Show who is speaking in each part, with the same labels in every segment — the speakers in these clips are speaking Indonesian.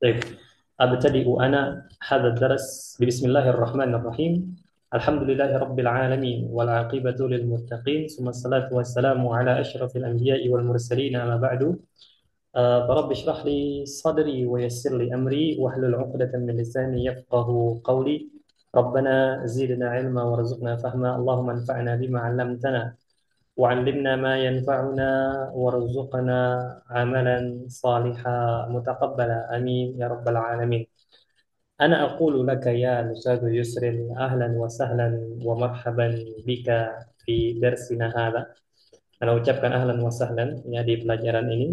Speaker 1: طيب أبتدئ أنا هذا الدرس بسم الله الرحمن الرحيم. الحمد لله رب العالمين والعاقبة للمتقين ثم الصلاة والسلام على أشرف الأنبياء والمرسلين أما بعد. فرب اشرح لي صدري ويسر لي أمري واحلل عقدة من لساني يفقه قولي. ربنا زدنا علما وارزقنا فهما اللهم انفعنا بما علمتنا وعلمنا ما ينفعنا وارزقنا عملا صالحا متقبلا آمين يا رب العالمين. أنا أقول لك يا أستاذ يسر أهلا وسهلا ومرحبا بك في درسنا هذا. Saya ucapkan ahlan wa sahlan ya di pelajaran ini.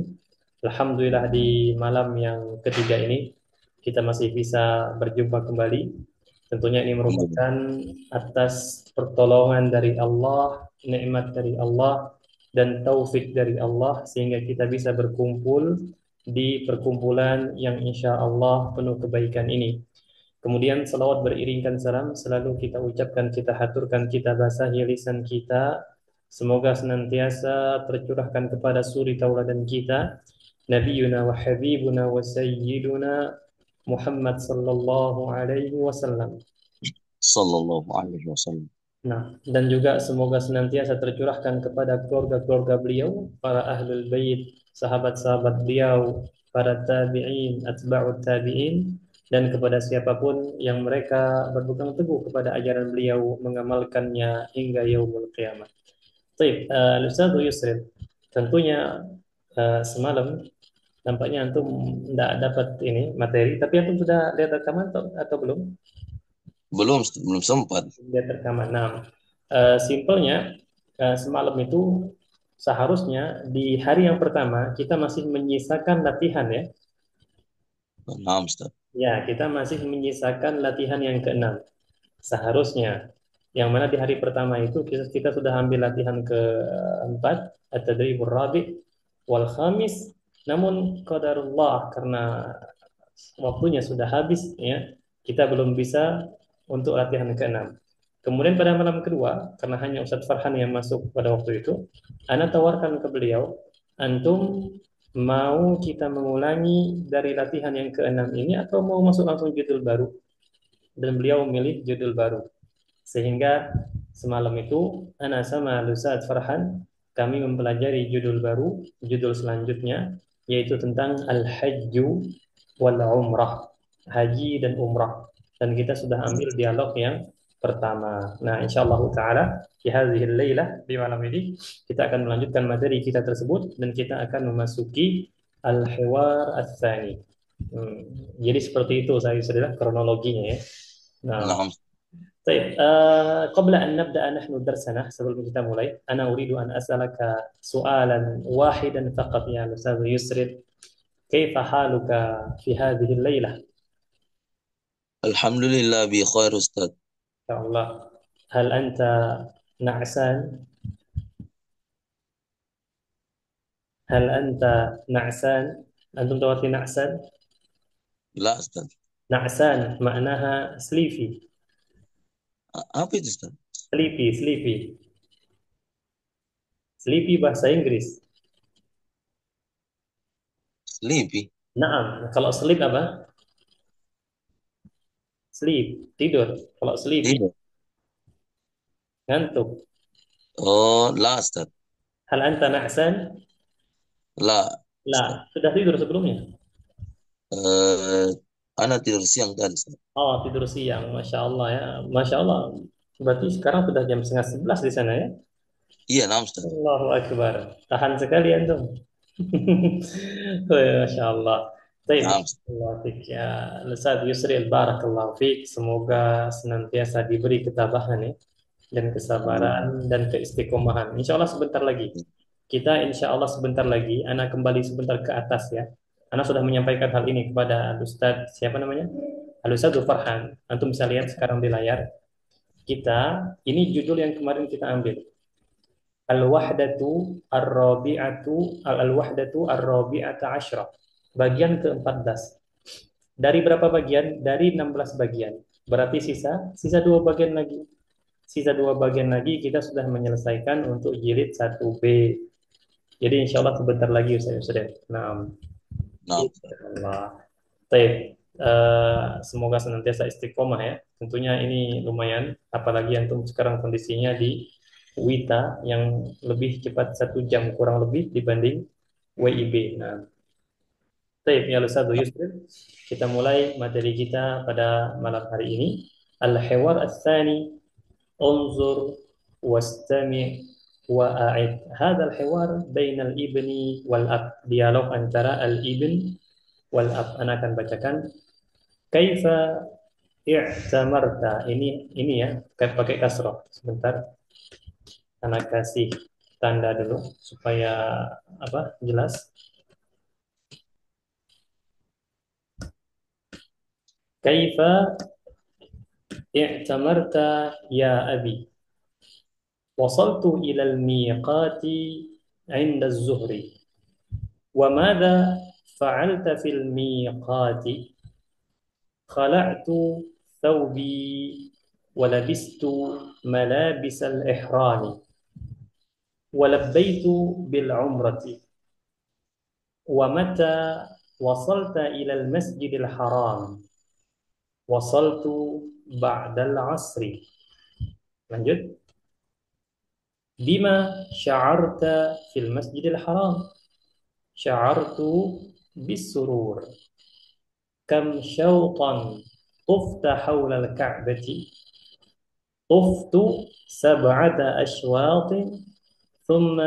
Speaker 1: Alhamdulillah di malam yang ketiga ini kita masih bisa berjumpa kembali. Tentunya ini
Speaker 2: Alhamdulillah.
Speaker 1: merupakan atas pertolongan dari Allah, nikmat dari Allah dan taufik dari Allah sehingga kita bisa berkumpul di perkumpulan yang insya Allah penuh kebaikan ini. Kemudian salawat beriringkan salam selalu kita ucapkan, kita haturkan, kita basahi lisan kita. Semoga senantiasa tercurahkan kepada suri tauladan kita, Nabiuna wa Habibuna wa Sayyiduna Muhammad sallallahu alaihi wasallam.
Speaker 2: Sallallahu alaihi wasallam.
Speaker 1: Nah, dan juga semoga senantiasa tercurahkan kepada keluarga-keluarga beliau, para ahlul bait, sahabat-sahabat beliau, para tabi'in, atba'ut tabi'in, dan kepada siapapun yang mereka berpegang teguh kepada ajaran beliau, mengamalkannya hingga yaumul qiyamah. Baik, Ustaz Yusril, tentunya semalam nampaknya antum tidak dapat ini materi, tapi antum sudah lihat rekaman atau belum?
Speaker 2: Belum sempat.
Speaker 1: Lihat rekaman. Nah, simpelnya semalam itu seharusnya di hari yang pertama kita masih menyisakan latihan ya.
Speaker 2: Nah, Ustaz.
Speaker 1: Ya, kita masih menyisakan latihan yang keenam. Seharusnya. Yang mana di hari pertama itu kita sudah ambil latihan keempat, at-tadribur rabi wal khamis. Namun qadarullah karena waktunya sudah habis ya, kita belum bisa untuk latihan keenam. Kemudian pada malam kedua, karena hanya Ustadz Farhan yang masuk pada waktu itu, Ana tawarkan ke beliau, antum mau kita mengulangi dari latihan yang keenam ini atau mau masuk langsung judul baru? Dan beliau memilih judul baru. Sehingga semalam itu Ana sama Ustadz Farhan kami mempelajari judul baru, judul selanjutnya yaitu tentang Al-Hajju wal Umrah, haji dan umrah. Dan kita sudah ambil dialog yang pertama. Nah, insyaallah taala di hadhil lailah di malam ini kita akan melanjutkan materi kita tersebut dan kita akan memasuki al-hiwar ats-tsani. Jadi seperti itu saya sudah kronologinya ya. Nah,
Speaker 2: Nah,
Speaker 1: طيب قبل أن نبدأ نحن درسنا sebelum kita mulai أنا أريد أن أسألك سؤالا واحدا فقط يا أستاذ يسرد كيف حالك في هذه الليلة إن
Speaker 2: Alhamdulillah bi khair Ustaz.
Speaker 1: شاء الله هل أنت نعسان هل أنت نعسان أنتم تواتي نعسان
Speaker 2: La Ustaz.
Speaker 1: نعسان معناها sleepy
Speaker 2: Apa itu Ustaz?
Speaker 1: sleepy sleepy bahasa Inggris.
Speaker 2: Sleepy.
Speaker 1: Naam, kalau sleep apa? Sleep, tidur. Kalau sleepy,
Speaker 2: Tidak.
Speaker 1: ngantuk.
Speaker 2: Oh, la Ustaz.
Speaker 1: Hal anta na'san?
Speaker 2: La Ustaz.
Speaker 1: Lah, sudah tidur sebelumnya?
Speaker 2: Eh, Ana tidur siang tadi Ustaz.
Speaker 1: Oh, tidur siang. Masya Allah ya. Masya Allah. Berarti sekarang sudah jam setengah 11 di sana ya?
Speaker 2: Iya, nah Ustaz.
Speaker 1: Allahu Akbar. Tahan sekali antum. Oh, ya, Masya Allah. Baik,
Speaker 2: Nah, Ustaz.
Speaker 1: Allah fik. Ya, Ustaz Yusril, Barakallahu fik. Semoga senantiasa diberi ketabahan ya. Dan
Speaker 2: Amin.
Speaker 1: kesabaran dan keistiqomahan. Insya Allah sebentar lagi. Kita insya Allah sebentar lagi. Anak kembali sebentar ke atas ya. Anak sudah menyampaikan hal ini kepada Ustadz, siapa namanya? Al-Ustadz Farhan. Antum bisa lihat sekarang di layar. Kita, ini judul yang kemarin kita ambil. Al-Wahdatu Ar-Rabi'atu Al-Wahdatu Ar-Rabi'ata Ashrah. Bagian ke-14. Dari berapa bagian? Dari 16 bagian. Berarti sisa dua bagian lagi. Sisa dua bagian lagi kita sudah menyelesaikan untuk jilid 1B. Jadi insya Allah sebentar lagi Ustaz Yusril. Nah,
Speaker 2: Nah,
Speaker 1: insya Allah. Baik, semoga senantiasa istiqomah ya. Tentunya ini lumayan, apalagi antum sekarang kondisinya di Wita yang lebih cepat 1 jam kurang lebih dibanding WIB. Nah, baik ya Ustaz Yusril, kita mulai materi kita pada malam hari ini. Al-Hiwar Ats-Tsani, Unzur wastami' wa'a'id. Hadzal hiwar bainal ibni wal ab. Dialog antara al-ibn wal ab. Ana akan bacakan. Kaifa i'tamarta. Ini ya, pakai kasroh. Sebentar, ana kasih tanda dulu supaya apa? Jelas. Kaifa i'tamarta ya abi. Wasaltu ila al-miqati 'inda az-zuhri. Wa madza fa'alta fil miqati? خلعت ثوبي ولبست ملابس الإحرام ولبيت بالعمرة. ومتى وصلت إلى المسجد الحرام؟ وصلت بعد العصر. lanjut. بما شعرت في المسجد الحرام؟ شعرت بالسرور. كم شوطا طفت حول الكعبة؟ طفت 7 أشواط. ثم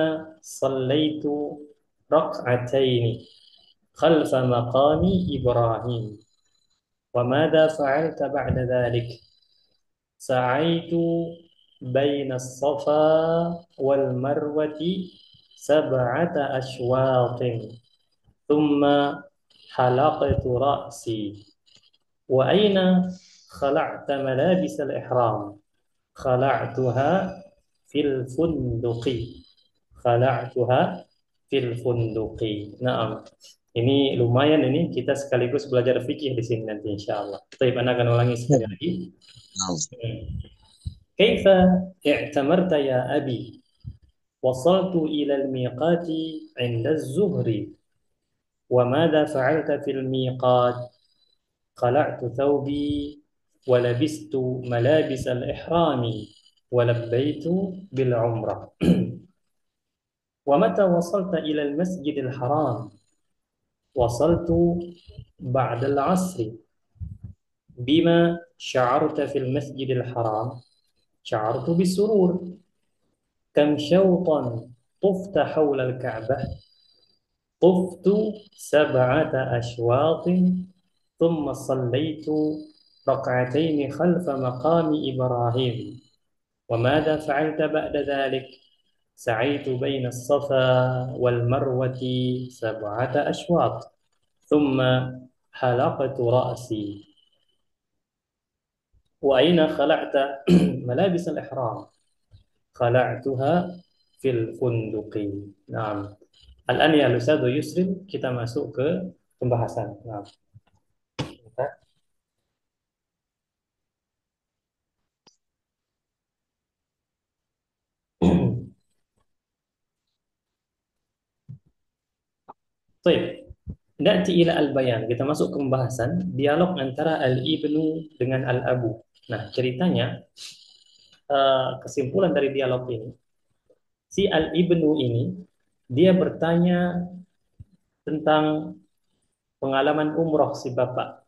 Speaker 1: صليت ركعتين خلف مقام إبراهيم. وماذا فعلت بعد ذلك؟ سعيت بين الصفا والمروة 7 أشواط. ثم حلقت رأسي. وأين خلعت ملابس الإحرام؟ خلعتها في الفندق. خلعتها في الفندق. Naam. Ini lumayan ini kita sekaligus belajar fikih di sini nanti insyaallah. Baik, ana akan ulangi sekali lagi.
Speaker 2: نعم.
Speaker 1: كيف اعتمرت يا أبي؟ وصلت إلى الميقات عند الزهر. وماذا فعلت في الميقات؟ خلعت ثوبي ولبست ملابس الإحرام ولبيت بالعمرة. ومتى وصلت إلى المسجد الحرام؟ وصلت بعد العصر. بما شعرت في المسجد الحرام؟ شعرت بالسرور. كم شوطا طفت حول الكعبة؟ طفت 7 أشواط. ثم صليت ركعتين خلف مقام إبراهيم. وماذا فعلت بعد ذلك؟ سعيت بين الصفا والمروة 7 أشواط. ثم حلقت رأسي. وأين خلعت ملابس الإحرام؟ خلعتها في الفندق. Nah, الآن ya Ustaz Yusrin, kita masuk ke pembahasan. Nah, Baik, Na'ti ila al-bayan. Kita masuk ke pembahasan dialog antara al-ibnu dengan al-abu. Nah, ceritanya kesimpulan dari dialog ini, si al-ibnu ini dia bertanya tentang pengalaman umroh si bapak.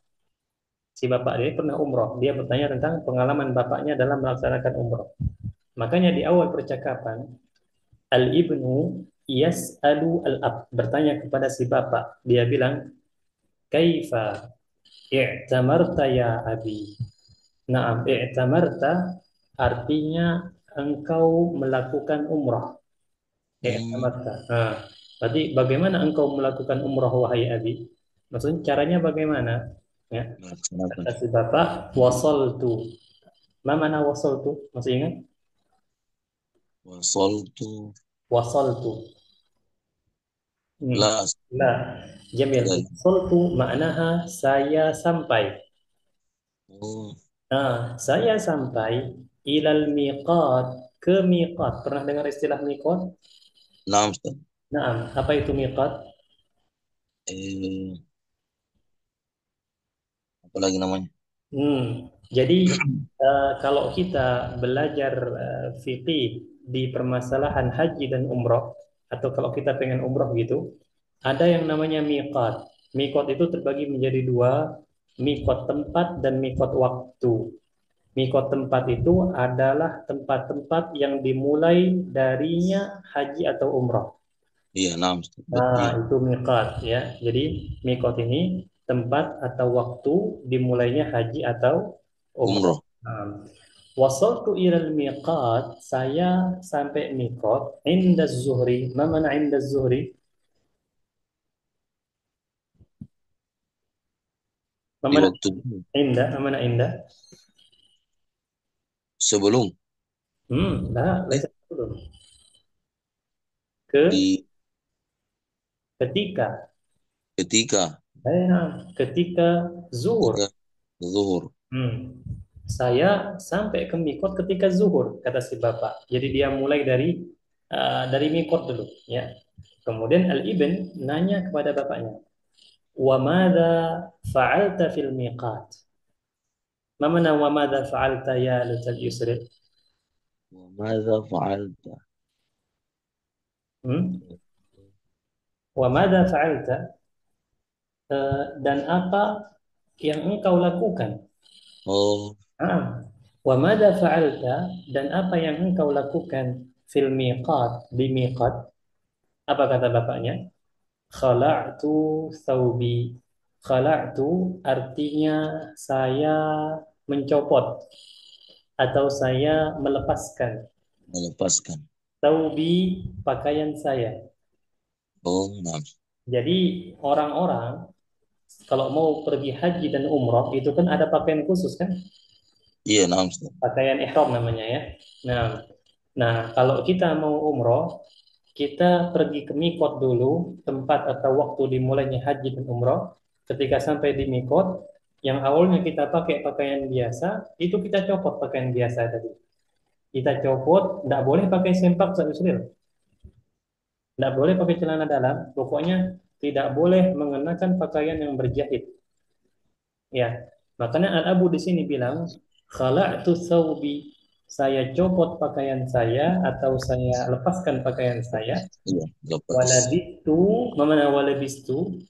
Speaker 1: Si bapak dia pernah umroh. Dia bertanya tentang pengalaman bapaknya dalam melaksanakan umroh. Makanya di awal percakapan, al-ibnu yas'alu al-ab, bertanya kepada si bapak. Dia bilang, "Kaifa i'tamarta ya abi?" Naam, i'tamarta artinya engkau melakukan umrah.
Speaker 2: Hmm.
Speaker 1: I'tamarta. Nah, berarti bagaimana engkau melakukan umrah wahai abi? Maksudnya caranya bagaimana? Ya,
Speaker 2: Melaksanakan.
Speaker 1: kata si bapak, wasaltu. Ma mana wasaltu? Masih ingat?
Speaker 2: Wasaltu.
Speaker 1: Wasaltu. Hmm.
Speaker 2: La.
Speaker 1: Nah, Jamil.
Speaker 2: Tidak.
Speaker 1: Wasaltu maknaha saya sampai.
Speaker 2: Oh.
Speaker 1: Nah, saya sampai ilal miqat, ke miqat. Pernah dengar istilah miqat?
Speaker 2: Naam, Ustaz.
Speaker 1: Nah, apa itu miqat?
Speaker 2: Eh, apalagi namanya.
Speaker 1: Jadi kalau kita belajar fikih di permasalahan haji dan umroh, atau kalau kita pengen umroh gitu, ada yang namanya miqat. Miqat itu terbagi menjadi dua, miqat tempat dan miqat waktu. Miqat tempat itu adalah tempat-tempat yang dimulai darinya haji atau umroh.
Speaker 2: Iya, nah,
Speaker 1: Nah,
Speaker 2: iya,
Speaker 1: itu miqat ya. Jadi miqat ini tempat atau waktu dimulainya haji atau umrah.
Speaker 2: umroh.
Speaker 1: Nah, wasaltu ilal miqat, saya sampai miqat inda zuhri. Ma mana inda zuhri? Ma
Speaker 2: Di
Speaker 1: mana
Speaker 2: waktu
Speaker 1: inda? Ma mana inda?
Speaker 2: sebelum,
Speaker 1: Dah,
Speaker 2: eh,
Speaker 1: laisa dulu. Ke
Speaker 2: di
Speaker 1: ketika.
Speaker 2: ketika
Speaker 1: Ketika zuhur.
Speaker 2: ketika zuhur.
Speaker 1: Hmm. Saya sampai ke mikot ketika zuhur, kata si bapak. Jadi dia mulai dari mikot dulu, ya. Kemudian Al-Ibn nanya kepada bapaknya, "Wa madza fa'alta fil miqat?" Ma mana wa madza fa'alta ya Lutal Yusri?
Speaker 2: وماذا فعلت؟
Speaker 1: Hmm? Wa madza fa'alta? Dan apa yang engkau lakukan?
Speaker 2: Oh,
Speaker 1: Ah. Wa madza fa'alta? Dan apa yang engkau lakukan fil miqat, di miqat? Apa kata bapaknya? Khala'tu thawbi. Khala'tu artinya saya mencopot atau saya melepaskan.
Speaker 2: melepaskan.
Speaker 1: Thawbi pakaian saya.
Speaker 2: Oh, nah.
Speaker 1: Jadi orang-orang kalau mau pergi haji dan umroh itu kan ada pakaian khusus kan?
Speaker 2: Iya, nah, Ustaz.
Speaker 1: Pakaian ihram namanya ya. Nah, nah kalau kita mau umroh, kita pergi ke mikot dulu, tempat atau waktu dimulainya haji dan umroh. Ketika sampai di mikot, yang awalnya kita pakai pakaian biasa, itu kita copot pakaian biasa tadi. Kita copot, tidak boleh pakai sempak satu tidak boleh pakai celana dalam, pokoknya tidak boleh mengenakan pakaian yang berjahit. Ya, makanya Al-Abu di sini bilang, khala'tu thawbi, saya copot pakaian saya atau saya lepaskan pakaian saya.
Speaker 2: Iya, lepas.
Speaker 1: Walabistu, mana walabistu,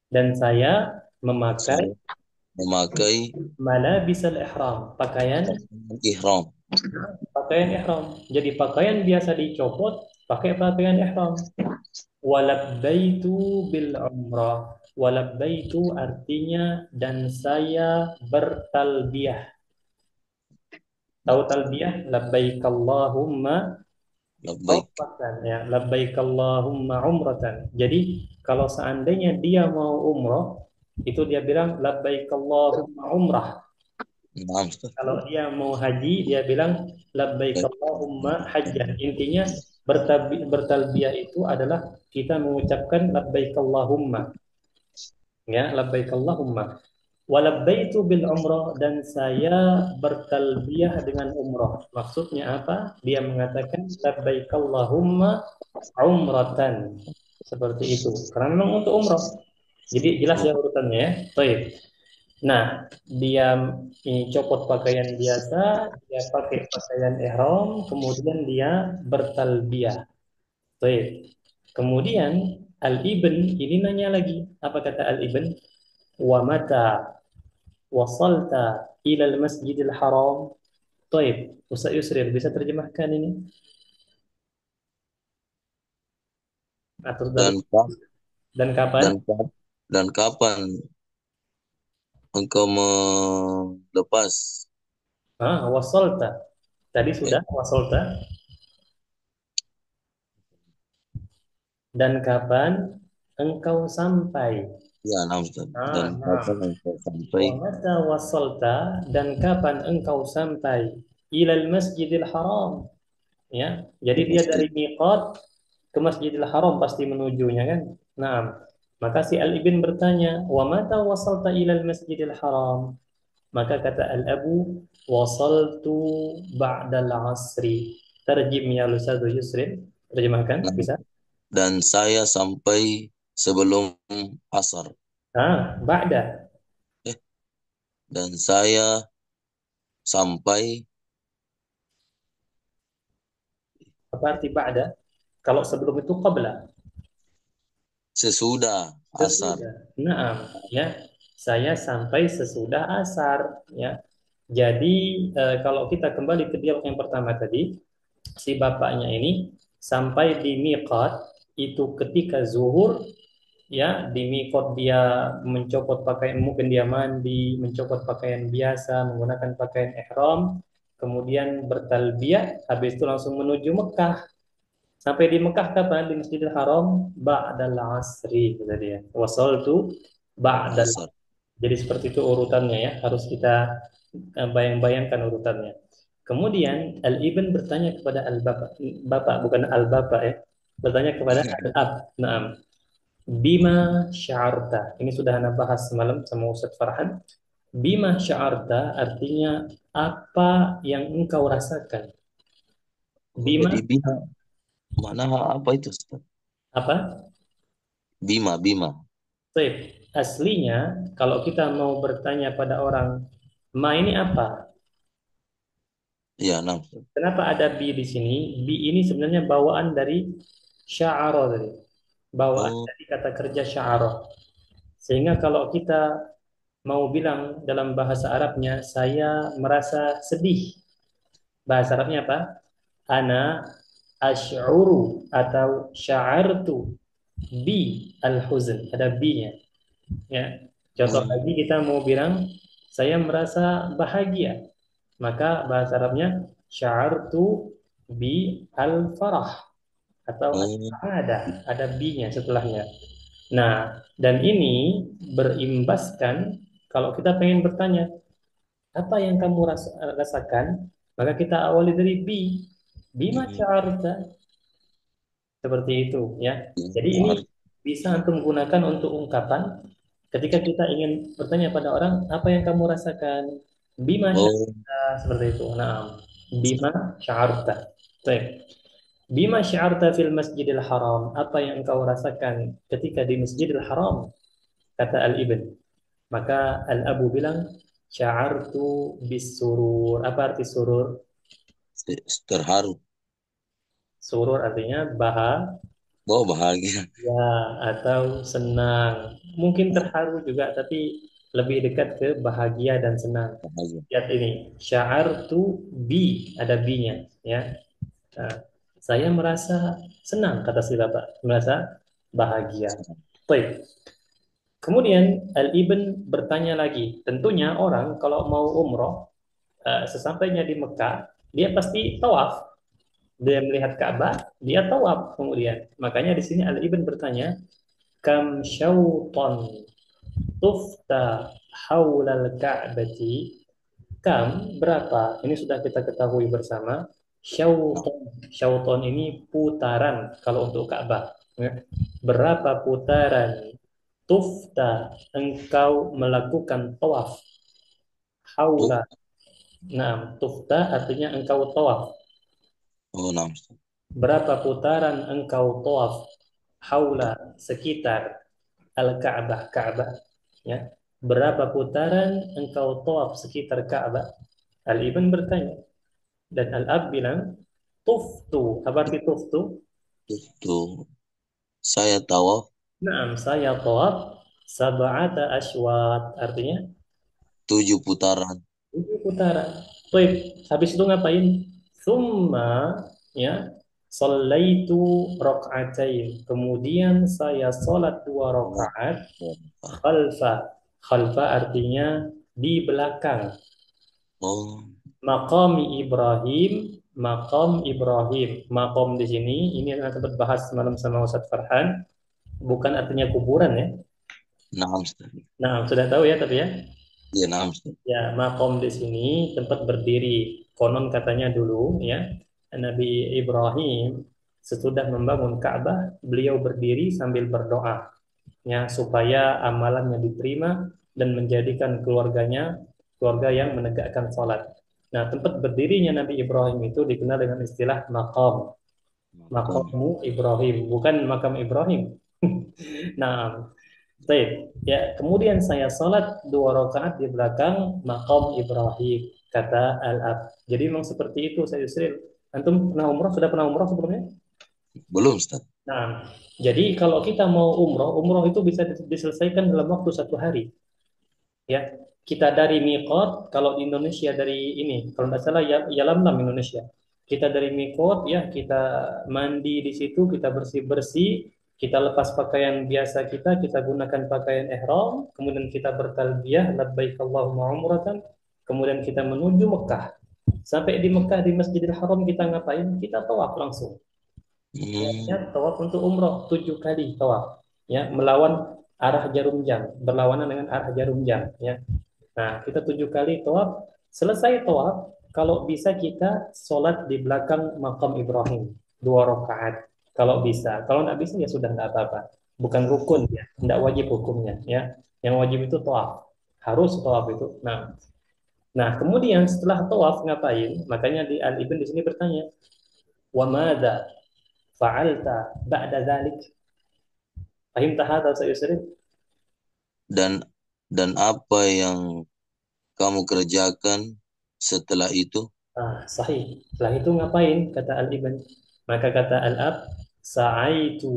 Speaker 1: dan saya memakai
Speaker 2: Saya memakai
Speaker 1: malabisal ihram, pakaian
Speaker 2: pakaian ihram.
Speaker 1: pakaian ihram. Jadi pakaian biasa dicopot, pakai pakaian ihram. Walabbaitu bil umrah. Walabbaitu artinya dan saya bertalbiyah. Tahu talbiyah? Labbaik Allahumma
Speaker 2: Labbaik.
Speaker 1: umratan ya. Labbaik Allahumma umratan. Jadi kalau seandainya dia mau umroh, itu dia bilang labbaik Allahumma umrah.
Speaker 2: Nah, Ustaz.
Speaker 1: Kalau dia mau haji, dia bilang labbaik
Speaker 2: Baik.
Speaker 1: Allahumma hajjan. Intinya bertalbiyah itu adalah kita mengucapkan labbaik Allahumma, ya, labbaik Allahumma. Walabbaitu bil umrah dan saya bertalbiyah dengan umrah. Maksudnya apa? Dia mengatakan labbaik Allahumma umratan. Seperti itu. Karena memang untuk umrah. Jadi jelas ya
Speaker 2: Oh,
Speaker 1: urutannya ya. Baik. Nah, dia copot pakaian biasa, dia pakai pakaian ihram, kemudian dia bertalbiyah. Baik. Kemudian Al-Ibn ini nanya lagi. Apa kata Al-Ibn? Wa mata wasalta ilal masjidil haram. Baik. Ustaz Yusril bisa terjemahkan ini? Atau
Speaker 2: dan kap
Speaker 1: dan kapan?
Speaker 2: dan kap dan kapan engkau melepas?
Speaker 1: Wasalta. Tadi
Speaker 2: Eh,
Speaker 1: sudah wasalta. Dan kapan engkau sampai?
Speaker 2: ya, nah, Ustaz. Dan
Speaker 1: Nah.
Speaker 2: kapan engkau sampai
Speaker 1: Wa mata wasalta dan kapan engkau sampai ilal Masjidil Haram, ya. Jadi
Speaker 2: ke
Speaker 1: dia
Speaker 2: masjid?
Speaker 1: dari miqat ke Masjidil Haram pasti menujunya kan. Nah, maka si Al-Ibn bertanya, "Wa mata wasalta ilal Masjidil Haram?" Maka kata Al-Abu, "Wasaltu ba'dal asri." Terjem ya Ustaz Yusrin. Terjemahkan
Speaker 2: Nah,
Speaker 1: bisa?
Speaker 2: dan saya sampai sebelum asar.
Speaker 1: Ba'da.
Speaker 2: Eh, dan saya sampai
Speaker 1: Apa arti ba'da? Kalau sebelum itu qabla.
Speaker 2: sesudah asar.
Speaker 1: Sesudah. Naam, ya. Saya sampai sesudah asar, ya. Jadi kalau kita kembali ke dialog yang pertama tadi, si bapaknya ini sampai di miqat itu ketika zuhur, ya. Di miqat dia mencopot pakaian, mungkin dia mandi, mencopot pakaian biasa, menggunakan pakaian ihram, kemudian bertalbiyah, habis itu langsung menuju Mekah. Sampai di Mekah kapan? Di Masjidil Haram ba'dal asri kata dia. Wasaltu ba'dal.
Speaker 2: Asar.
Speaker 1: Jadi seperti itu urutannya ya. Harus kita bayang-bayangkan urutannya. Kemudian Al-Ibn bertanya kepada Al-Bapak. Bapak bukan Al-Bapak ya. Bertanya kepada Al-Ab. Naam. Bima sya'arta. Ini sudah Anda bahas semalam sama Ustaz Farhan. Bima sya'arta artinya apa yang engkau rasakan.
Speaker 2: Oh,
Speaker 1: Bima
Speaker 2: jadi bima mana apa itu, Ustaz?
Speaker 1: apa?
Speaker 2: Bima, bima.
Speaker 1: Baik, aslinya kalau kita mau bertanya pada orang, ma ini apa?
Speaker 2: Iya, nah, Ustaz.
Speaker 1: Kenapa ada bi di sini? Bi ini sebenarnya bawaan dari sya'ara tadi. Bawaan
Speaker 2: Oh,
Speaker 1: dari kata kerja sya'ara. Sehingga kalau kita mau bilang dalam bahasa Arabnya, saya merasa sedih. Bahasa Arabnya apa? Ana asy'uru atau sya'artu bi al-huzn. Ada bi-nya. Ya. Contoh
Speaker 2: oh,
Speaker 1: lagi kita mau bilang saya merasa bahagia, maka bahasa Arabnya sya'artu bi al-farah atau
Speaker 2: oh,
Speaker 1: as-sa'adah, ada bi-nya setelahnya. Nah, dan ini berimbaskan kalau kita pengen bertanya, apa yang kamu rasakan? Maka kita awali dari bi. Bima
Speaker 2: mm,
Speaker 1: sya'arta, seperti itu ya. Jadi ini
Speaker 2: mm,
Speaker 1: bisa antum gunakan untuk ungkapan ketika kita ingin bertanya pada orang, apa yang kamu rasakan? Bima
Speaker 2: oh,
Speaker 1: sya'arta, seperti itu. Nah, bima sya'arta. Baik. Bima sya'arta fil Masjidil Haram. Apa yang engkau rasakan ketika di Masjidil Haram? Kata Al-Ibn. Maka Al-Abu bilang, sya'artu bis surur. Apa arti surur?
Speaker 2: terharu.
Speaker 1: Surur artinya bahagia.
Speaker 2: Oh, bahagia.
Speaker 1: Ya, atau senang. Mungkin terharu juga, tapi lebih dekat ke bahagia dan senang.
Speaker 2: Bahagia.
Speaker 1: Lihat ini, sya'artu bi, ada bi-nya. Ya. Nah, saya merasa senang, kata si bapak. Merasa bahagia. Baik. Kemudian Al-Ibn bertanya lagi. Tentunya orang kalau mau umroh, sesampainya di Mekah, dia pasti tawaf. Dia melihat Ka'bah, dia tawaf kemudian. Makanya di sini Al-Ibn bertanya, kam syauton tufta haulal ka'bati, kam berapa, ini sudah kita ketahui bersama,
Speaker 2: Nah,
Speaker 1: syauton ini putaran kalau untuk Ka'bah ya. Berapa putaran tufta engkau melakukan tawaf
Speaker 2: tuh.
Speaker 1: haula. Nah, tufta artinya engkau tawaf.
Speaker 2: Oh, nah, Ustaz.
Speaker 1: Berapa putaran engkau tawaf haula, sekitar Al-Ka'bah, Ka'bah, ya. Berapa putaran engkau tawaf sekitar Ka'bah? Al-Ibn bertanya dan Al-Ab bilang tuftu. Apa arti tuftu?
Speaker 2: Tuh. Saya tawaf
Speaker 1: Naam, saya tawaf sab'ata aswat. Artinya
Speaker 2: 7 putaran.
Speaker 1: 7 putaran. Baik, habis itu ngapain? Summa, ya, sallaitu rakaatain. Kemudian saya salat 2 rakaat khalfa. Khalfa artinya di belakang.
Speaker 2: Oh,
Speaker 1: Maqam Ibrahim, maqam Ibrahim. Maqam di sini ini yang sempat bahas semalam sama Ustaz Farhan, bukan artinya kuburan ya.
Speaker 2: nah, Ustaz.
Speaker 1: Nah, sudah tahu ya tapi ya.
Speaker 2: Iya, nah, Ustaz.
Speaker 1: Ya, maqam di sini tempat berdiri. Konon katanya dulu ya, Nabi Ibrahim sesudah membangun Ka'bah, beliau berdiri sambil berdoa ya supaya amalannya diterima dan menjadikan keluarganya keluarga yang menegakkan salat. Nah, tempat berdirinya Nabi Ibrahim itu dikenal dengan istilah maqam.
Speaker 2: Makom.
Speaker 1: Maqamu Ibrahim, bukan makam Ibrahim. Nah, Baik. Ya, kemudian saya sholat 2 rakaat di belakang maqam Ibrahim, kata Al-Ab. Jadi memang seperti itu saya Yusril. Antum pernah umroh? Sudah pernah umroh sebelumnya?
Speaker 2: Belum, Ustaz.
Speaker 1: Nah, jadi kalau kita mau umroh, umroh itu bisa diselesaikan dalam waktu 1 hari. Ya, kita dari miqat, kalau di Indonesia dari ini, kalau tidak salah ya, Yalamlam Indonesia. Kita dari miqat, ya kita mandi di situ, kita bersih-bersih, kita lepas pakaian biasa kita gunakan pakaian ihram, kemudian kita bertalbiyah, labbaik Allahumma umratan, kemudian kita menuju Mekah. Sampai di Mekah di Masjidil Haram kita ngapain? Kita tawaf langsung.
Speaker 2: Hmm,
Speaker 1: Ya, tawaf untuk umroh 7 kali tawaf, ya melawan arah jarum jam, berlawanan dengan arah jarum jam, ya. Nah, kita 7 kali tawaf. Selesai tawaf, kalau bisa kita sholat di belakang makam Ibrahim 2 rakaat. Kalau bisa, kalau nggak bisa ya sudah nggak apa-apa. Bukan rukun ya, nggak wajib hukumnya ya. Yang wajib itu tawaf, harus tawaf itu. Nah, kemudian setelah tawaf ngapain? Makanya di Al Ibn di sini bertanya, wa madza fa'alta ba'da dzalik? Fahim tahada Ustaz Yusri?
Speaker 2: dan dan apa yang kamu kerjakan setelah itu?
Speaker 1: Sahih. Setelah itu ngapain? Kata Al-Ibn. Maka kata Al-Ab, sa'aitu.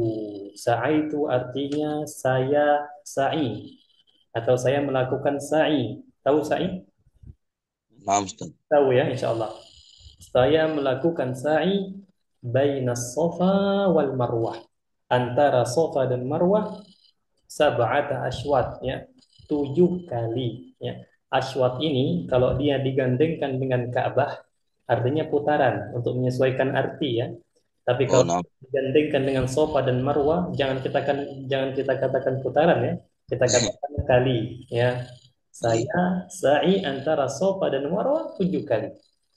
Speaker 1: Sa'aitu artinya saya sa'i. Atau saya melakukan sa'i. Tahu sa'i?
Speaker 2: Naam, Ustaz.
Speaker 1: Tahu ya, insya Allah. Saya melakukan sa'i baina Safa wal Marwah. Antara Safa dan Marwah sab'ata aswat ya, 7 kali ya. Aswat ini kalau dia digandengkan dengan Ka'bah artinya putaran untuk menyesuaikan arti ya. Tapi
Speaker 2: Oh,
Speaker 1: kalau
Speaker 2: naam.
Speaker 1: digandengkan dengan Safa dan Marwah jangan kita katakan putaran ya. Kita katakan kali ya.
Speaker 2: Iya.
Speaker 1: Saya sa'i antara Safa dan Marwah 7 kali.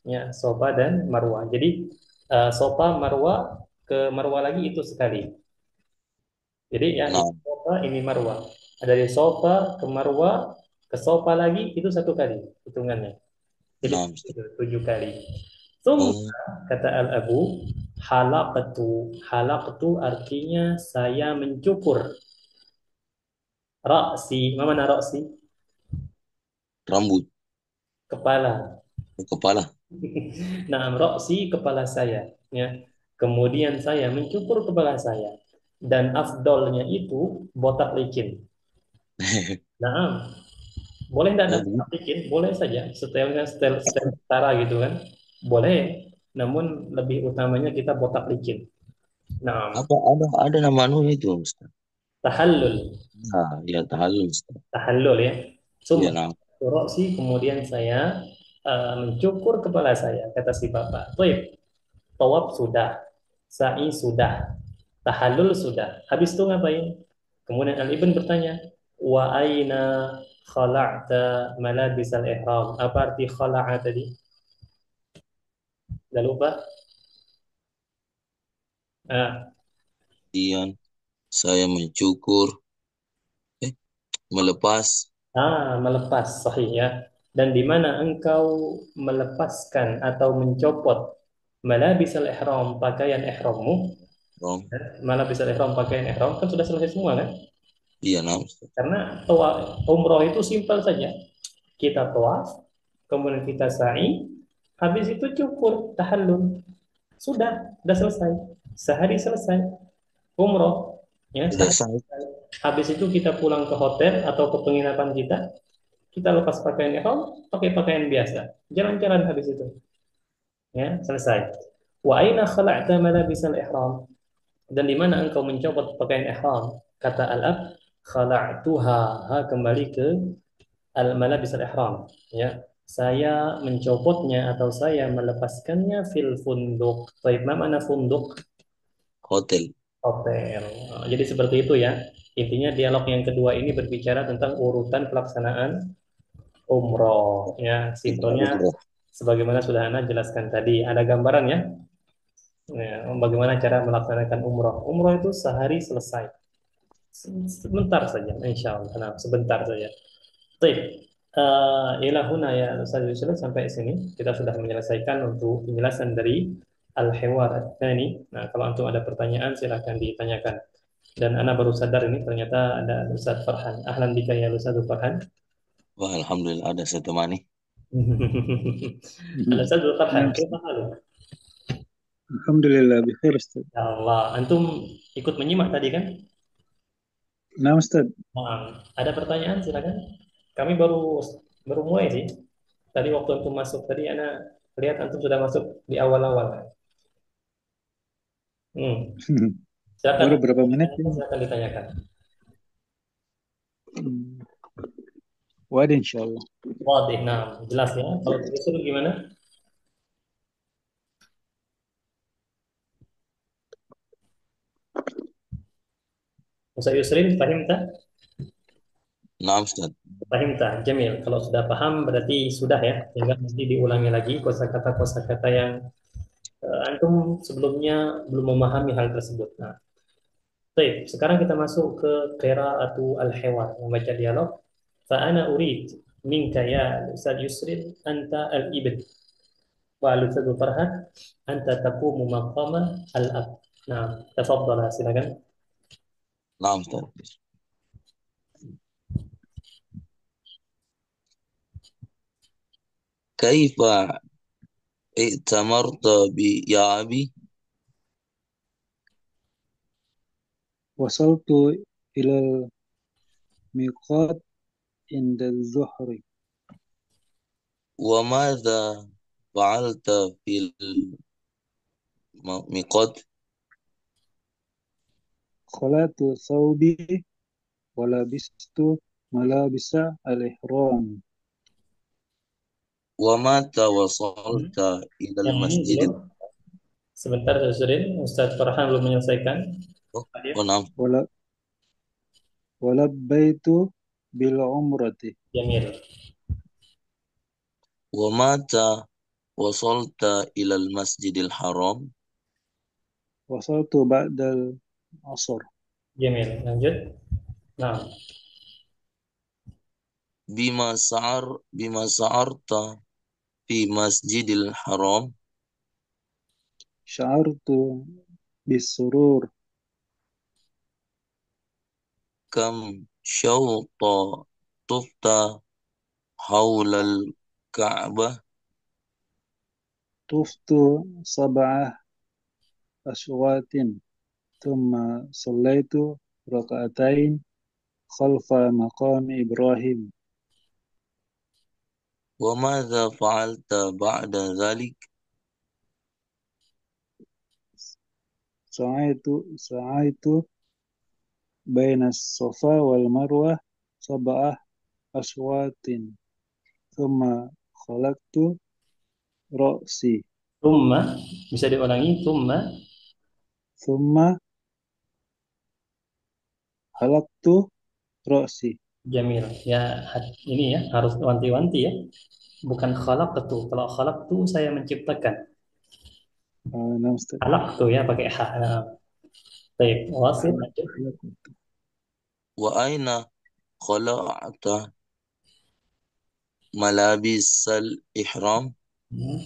Speaker 1: Ya, Safa dan Marwah. Jadi Safa Marwah ke Marwah lagi itu sekali. Jadi ya ini
Speaker 2: Naam.
Speaker 1: sofa, ini marwah. Dari sofa ke marwah ke sofa lagi itu 1 kali hitungannya. Jadi
Speaker 2: Naam, Ustaz.
Speaker 1: itu 7 kali. Summa
Speaker 2: Oh,
Speaker 1: kata Al-Abu halaqtu. Halaqtu artinya saya mencukur ra'si. Mana ra'si?
Speaker 2: rambut,
Speaker 1: Kepala.
Speaker 2: kepala.
Speaker 1: Nah, ra'si kepala saya ya. Kemudian saya mencukur kepala saya dan afdolnya itu botak licin. Nah, boleh tidak
Speaker 2: Oh,
Speaker 1: nanti
Speaker 2: begitu.
Speaker 1: bikin, boleh saja. Stylenya style setara gitu kan. Boleh, namun lebih utamanya kita botak licin. Nah,
Speaker 2: Apa ada nama anunya itu, Ustaz?
Speaker 1: tahallul,
Speaker 2: Nah, ya tahallul, Ustaz.
Speaker 1: tahallul ya.
Speaker 2: Iya,
Speaker 1: Summa
Speaker 2: naam.
Speaker 1: sih kemudian saya mencukur kepala saya, kata si bapak. Baik, tawaf sudah, sa'i sudah, tahallul sudah. Habis itu ngapain? Kemudian Al-Ibn bertanya, wa aina khala'ta malabisal ihram? Apa arti khala'a tadi? Udah lupa? Ah,
Speaker 2: Kemudian saya mencukur, eh, melepas
Speaker 1: melepas, sahih ya. Dan di mana engkau melepaskan atau mencopot malabisal ihram, pakaian ihrammu,
Speaker 2: rom.
Speaker 1: ya, malabisal ihram, pakaian ihram kan sudah selesai semua kan?
Speaker 2: Iya, naam, Ustaz.
Speaker 1: Karena umroh itu simpel saja. Kita tawaf, kemudian kita sa'i, habis itu cukur, tahallul. Sudah selesai. Sehari selesai umroh, ya
Speaker 2: Sudah
Speaker 1: sehari
Speaker 2: sah.
Speaker 1: selesai. Habis itu kita pulang ke hotel atau ke penginapan kita lepas pakaian ihram, pakai pakaian biasa. Jalan-jalan habis itu. Ya, selesai. Wa aina khala'ta malabisal ihram? Dan di mana engkau mencopot pakaian ihram? Kata Al-Ab, khala'tuha. Kembali ke al-malabisal ihram. Ya, saya mencopotnya atau saya melepaskannya fil funduk. Baik, mana funduk?
Speaker 2: Hotel.
Speaker 1: Hotel. Jadi seperti itu ya. Intinya dialog yang kedua ini berbicara tentang urutan pelaksanaan umroh. Ya, simpelnya
Speaker 2: Umroh.
Speaker 1: sebagaimana sudah Anda jelaskan tadi. Ada gambaran ya, ya bagaimana cara melaksanakan umroh. Umroh itu sehari selesai. Sebentar saja, insya Allah. Nah, sebentar saja. Baik. Ilahuna ya Ustaz Yusuf, sampai sini kita sudah menyelesaikan untuk penjelasan dari Al-Hiwar Tsani. Nah, kalau antum ada pertanyaan silahkan ditanyakan. Dan Ana baru sadar ini ternyata ada Ustaz Farhan. Ahlan bika ya Ustaz Farhan.
Speaker 2: Wah, alhamdulillah ada saya temani.
Speaker 1: Al-Ustaz Farhan,
Speaker 3: نعم
Speaker 1: kaifa
Speaker 3: أستاذ.
Speaker 1: halu?
Speaker 3: الحمد لله بخير أستاذ.
Speaker 1: Ya Allah, antum ikut menyimak tadi kan?
Speaker 3: نعم أستاذ.
Speaker 1: Nah, ada pertanyaan silakan. Kami baru baru mulai sih. Tadi waktu antum masuk tadi Ana lihat antum sudah masuk di awal-awal. Hmm. Silakan,
Speaker 3: Baru berapa menit
Speaker 1: ditanyakan,
Speaker 3: ini?
Speaker 1: silakan ditanyakan.
Speaker 3: Hmm, Wadah insya Allah.
Speaker 1: Wadih, nah jelas ya. Kalau disuruh gimana? Ustaz Yusrin, paham tak?
Speaker 2: Naam Ustaz.
Speaker 1: Paham tak? Jamil. Kalau sudah paham berarti sudah ya. Tinggal nanti diulangi lagi kosakata-kosakata yang antum sebelumnya belum memahami hal tersebut. Nah, baik. Sekarang kita masuk ke qiraatu al-hiwar, membaca dialog. Fa'ana urid minka ya Ustaz Yusrin anta al-ibn wa al-Ustaz Farhan anta taqumu maqama al-ab. Nah, tafadhal silakan.
Speaker 2: Naam Ustaz. Kaifa i'tamarta bi ya abi?
Speaker 3: وصلت إلى الميقات عند الظهر.
Speaker 2: Wa madza fa'alta fil miqat?
Speaker 3: خلعت ثوبي ولبست ملابس الإحرام.
Speaker 2: Wa mata
Speaker 1: Hmm.
Speaker 2: wasalta ilal
Speaker 1: Yang ini
Speaker 2: masjid?
Speaker 1: belum. Sebentar Yusrin, Ustaz Farhan belum menyelesaikan.
Speaker 2: Oh,
Speaker 1: Hadir.
Speaker 2: oh naam.
Speaker 3: ول- ولبيت بالعمرة.
Speaker 1: Jamil.
Speaker 2: Wa mata wasalta ilal masjidil haram?
Speaker 3: وصلت بعد العصر.
Speaker 1: Jamil. Lanjut. Nah,
Speaker 2: Bima sa'arta fi masjidil haram?
Speaker 3: شعرت بالسرور.
Speaker 2: Kam syawta tufta haulal Ka'bah?
Speaker 3: طفت 7 أشواط ثم صليت ركعتين خلف مقام إبراهيم.
Speaker 2: Wa madza fa'alta ba'da dhalik?
Speaker 3: سعيت بين الصفا والمروة 7 أشواط ثم خلقت رأسي.
Speaker 1: thumma bisa diulangi thumma.
Speaker 3: ثم خلقت رأسي.
Speaker 1: Jamil. Ya, ini ya harus wanti-wanti ya. Bukan khalaqtu. Kalau khalaqtu saya menciptakan.
Speaker 3: نعم أستاذ.
Speaker 1: Khalaqtu ya pakai ha. Nah, baik, wasil lanjut.
Speaker 3: خلقت
Speaker 2: Wa aina khala'ta malabisal ihram?
Speaker 1: Hmm.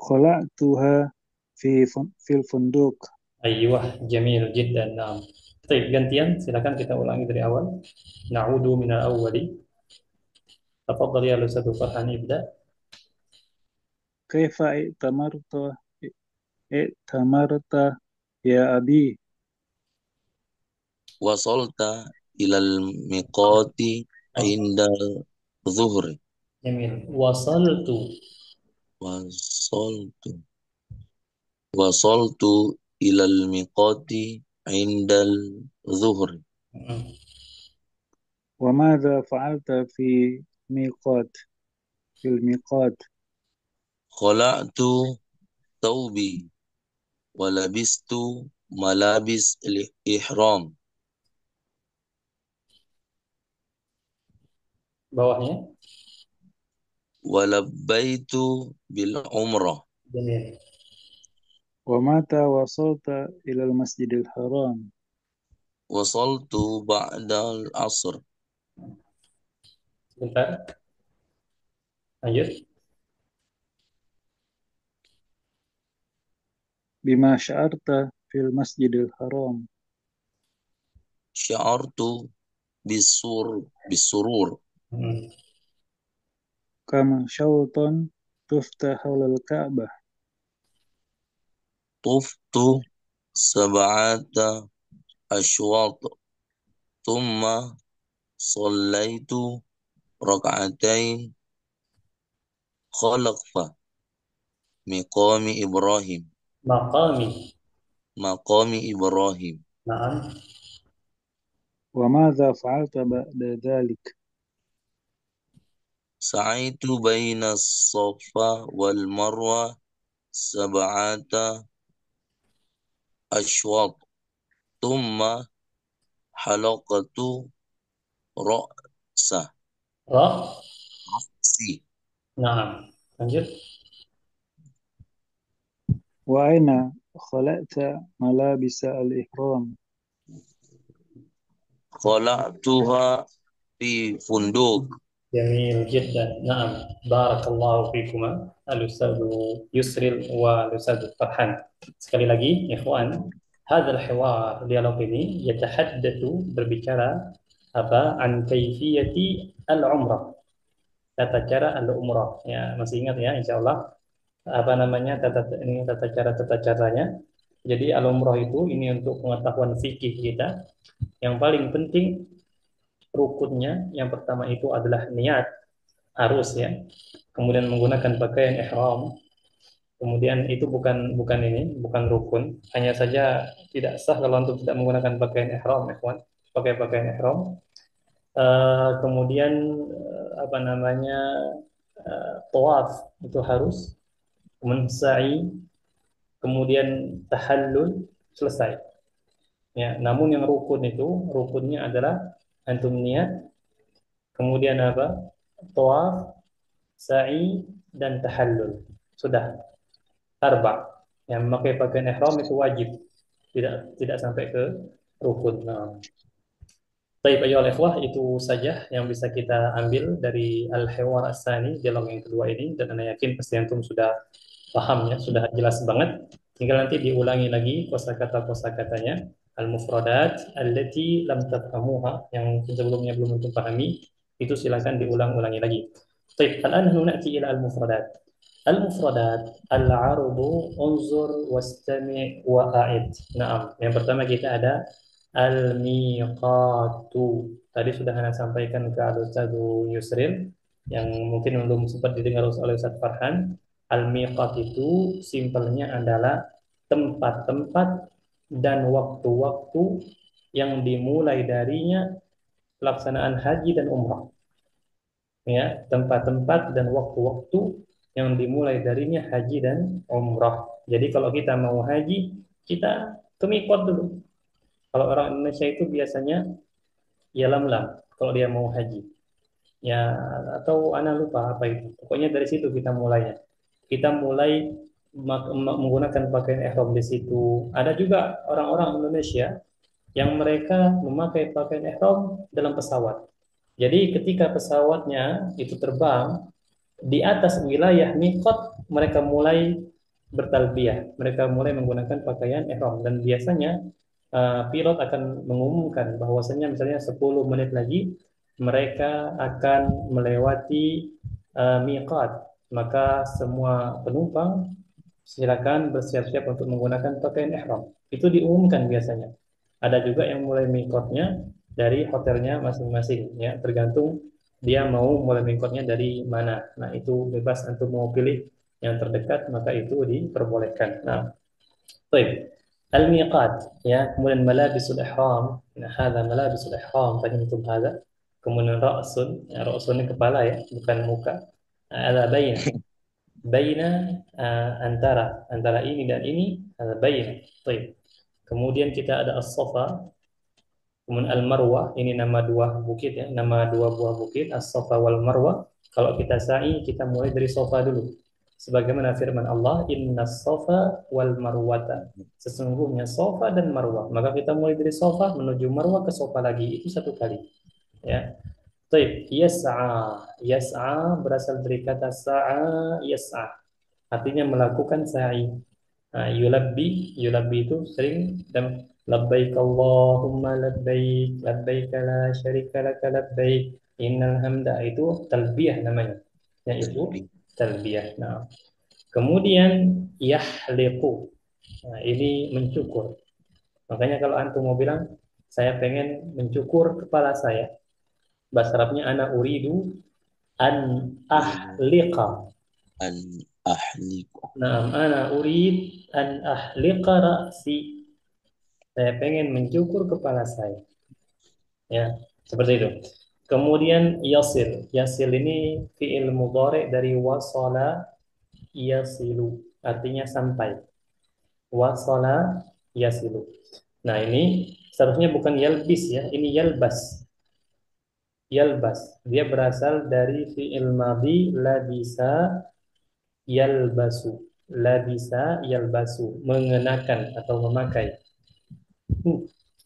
Speaker 3: خلقتها في الفندق.
Speaker 1: Aiyah, jamil jiddan. Nah. Baik, gantian silakan kita ulangi dari awal. Na'udu minal awwali. Tafadhal ya Ustaz Farhan ibda.
Speaker 3: كيف ائتمرت يا أبي؟
Speaker 2: Wasalta ilal miqati
Speaker 1: Oh,
Speaker 2: inda zuhri?
Speaker 1: jamil. Wasaltu.
Speaker 2: Wasaltu wasaltu ilal miqati indal zuhri?
Speaker 1: Hmm.
Speaker 3: وماذا فعلت ميقات في الميقات؟
Speaker 2: Khala'tu thawbi wa labistu malabis ihram?
Speaker 1: Bawahnya.
Speaker 2: Wa labbaitu bil umrah?
Speaker 1: Jamil.
Speaker 3: ومتى وصلت إلى المسجد الحرام؟
Speaker 2: Wasaltu ba'dal asr?
Speaker 1: Sebentar. Lanjut.
Speaker 3: بما شعرت في المسجد الحرام
Speaker 2: شعرت بالسرور
Speaker 1: Hmm.
Speaker 3: كم شوطا تفتح حول الكعبة
Speaker 2: طفت 7 أشواط ثم صليت ركعتين خلف مقام إبراهيم
Speaker 1: Maqami.
Speaker 2: مقام إبراهيم
Speaker 1: Naam.
Speaker 3: وماذا فعلت بعد ذلك
Speaker 2: سعيت بين الصفا والمروة 7 أشواط ثم حلقت رأسه
Speaker 1: Ra.
Speaker 2: رأسي
Speaker 1: Naam. Lanjut.
Speaker 3: وأين خلأت ملابس الإحرام
Speaker 2: خلعتها في فندق
Speaker 1: جميل جدا. نعم. بارك الله فيكما الأستاذ Yusril wa الأستاذ Farhan. Sekali lagi, ikhwan, hadzal hiwar, dialog ini yatahaddatsu, berbicara apa? An kaifiyati al-umrah. Tata cara al-umrah. Ya, masih ingat ya insyaallah apa namanya tata caranya. Jadi al-umrah itu ini untuk pengetahuan fikih kita. Yang paling penting rukunnya yang pertama itu adalah niat, harus ya. Kemudian menggunakan pakaian ihram. Kemudian itu bukan bukan ini, bukan rukun. Hanya saja tidak sah kalau untuk tidak menggunakan pakaian ihram, ikhwan. Pakai pakaian ihram. Kemudian apa namanya tawaf itu harus, kemudian sa'i, kemudian tahallul, selesai. Ya, namun yang rukun itu rukunnya adalah antum niat, kemudian apa? Tawaf, sa'i dan tahallul. Sudah arba. Yang memakai pakaian ihram itu wajib. Tidak sampai ke rukun. Nah. Baik, ayo ikhwah, itu saja yang bisa kita ambil dari Al-Hiwar As-Sani, dialog yang kedua ini, dan Anda yakin pasti antum sudah paham ya, sudah jelas banget. Tinggal nanti diulangi lagi kosakata-kosakatanya, al-mufradat allati lam tafhamuha, yang sebelumnya belum antum pahami, itu silakan diulang-ulangi lagi. Baik, الآن نأتي إلى المفردات. المفردات العرض انظر واستمع وأعد. Nah, yang pertama kita ada al-miqatu. Tadi sudah Anda sampaikan ke Al-Ustaz Yusril yang mungkin belum sempat didengar oleh Ustaz Farhan. Al-miqat itu simpelnya adalah tempat-tempat dan waktu-waktu yang dimulai darinya pelaksanaan haji dan umrah. Ya, tempat-tempat dan waktu-waktu yang dimulai darinya haji dan umrah. Jadi kalau kita mau haji, kita ke miqat dulu. Kalau orang Indonesia itu biasanya ya lam-lam kalau dia mau haji. Ya, atau anak lupa apa itu. Pokoknya dari situ kita mulainya. Kita mulai menggunakan pakaian ihram di situ. Ada juga orang-orang Indonesia yang mereka memakai pakaian ihram dalam pesawat. Jadi ketika pesawatnya itu terbang di atas wilayah miqat, mereka mulai bertalbiyah. Mereka mulai menggunakan pakaian ihram, dan biasanya pilot akan mengumumkan bahwasanya misalnya 10 menit lagi mereka akan melewati miqat. Maka semua penumpang silakan bersiap-siap untuk menggunakan pakaian ihram. Itu diumumkan biasanya. Ada juga yang mulai miqatnya dari hotelnya masing-masing ya, tergantung dia mau mulai miqatnya dari mana. Nah, itu bebas, untuk mau pilih yang terdekat maka itu diperbolehkan. Nah, baik. Al-miqat ya, kemudian malabisul ihram. Nah, hadza malabisul ihram, fahimtum hadza? Kemudian ra'sun, ya, ra'sun ini kepala ya, bukan muka. Ada baina. Baina antara ini dan ini, ada baina. Baik. Kemudian kita ada as-safa, kemudian al-marwah, ini nama dua bukit ya, nama dua buah bukit, as-safa wal marwah. Kalau kita sa'i, kita mulai dari safa dulu. Sebagaimana firman Allah, inna safa wal marwata. Sesungguhnya safa dan marwah. Maka kita mulai dari safa menuju marwah ke safa lagi. Itu satu kali. Ya. Baik, yas'a. Yas'a berasal dari kata sa'a yas'a. Artinya melakukan sa'i. Nah, yulabbi itu sering dan labbaik Allahumma labbaik, labbaik la syarika laka labbaik, innal hamda itu talbiyah namanya. Yaitu
Speaker 2: talbiyah.
Speaker 1: talbiyah. Nah, kemudian yahliqu. Nah, ini mencukur. Makanya kalau antum mau bilang saya pengen mencukur kepala saya, bahasa Arabnya ana uridu an
Speaker 2: Uridu
Speaker 1: ahliqa.
Speaker 2: an ahliku.
Speaker 1: Naam, ana urid an ahliqa ra'si. Saya pengen mencukur kepala saya. Ya, seperti itu. Kemudian yasil. Yasil ini fi'il mudhari dari wasala yasilu. Artinya sampai. Wasala yasilu. Nah, ini seharusnya bukan yalbis ya, ini yalbas. Yalbas. Dia berasal dari fi'il madhi labisa yalbasu. Labisa yalbasu. Mengenakan atau memakai.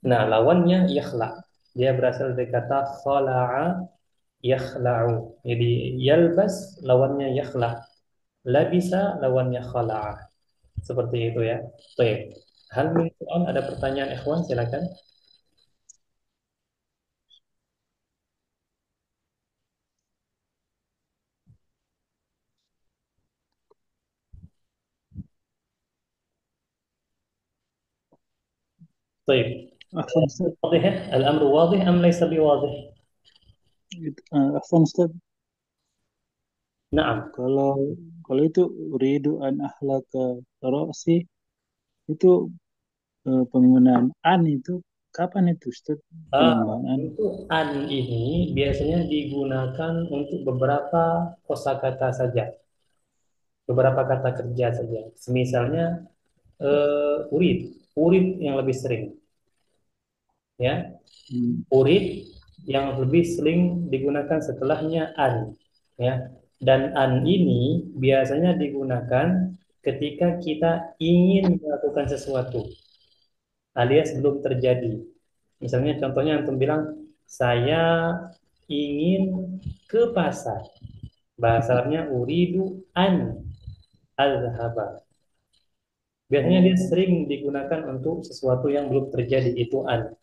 Speaker 1: Nah, lawannya yakhla. Dia berasal dari kata khala'a yakhla'u. Jadi yalbas lawannya yakhla. Labisa lawannya khala'a. Seperti itu ya. Baik. Hal min soal ada pertanyaan ikhwan silakan. طيب
Speaker 3: Afwan Ustaz,
Speaker 1: واضح الأمر واضح أم ليس بواضح؟
Speaker 3: Afwan Ustaz,
Speaker 1: نعم.
Speaker 3: kalau kalau itu uridu an ahlaka ra'si itu penggunaan an itu kapan itu Ustaz? Penambahan an.
Speaker 1: Untuk an ini biasanya digunakan untuk beberapa kosakata saja, beberapa kata kerja saja. Misalnya urid, urid yang lebih sering, ya.
Speaker 3: Hmm.
Speaker 1: Urid yang lebih sering digunakan setelahnya an, ya. Dan an ini biasanya digunakan ketika kita ingin melakukan sesuatu alias belum terjadi. Misalnya contohnya antum bilang saya ingin ke pasar. Bahasanya uridu an azhaba. Biasanya dia
Speaker 3: Oh,
Speaker 1: sering digunakan untuk sesuatu yang belum terjadi itu an.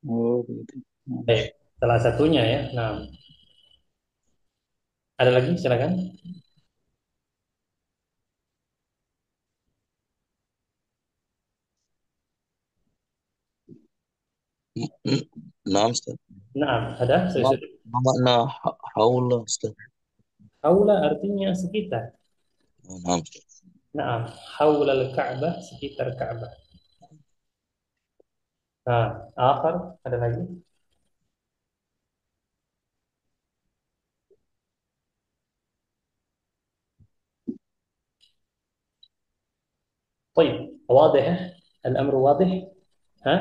Speaker 3: oh begitu. Nah,
Speaker 1: Baik, salah satunya ya. Nah, ada lagi silakan.
Speaker 2: Naam Ustaz.
Speaker 1: Nah, ada.
Speaker 2: Ma, ma makna haula Ustaz.
Speaker 1: Haula artinya sekitar.
Speaker 2: Oh, naam Ustaz.
Speaker 1: Nah, haula al-Ka'bah sekitar Ka'bah. Nah, akhar ada lagi. طيب واضح الأمر واضح ها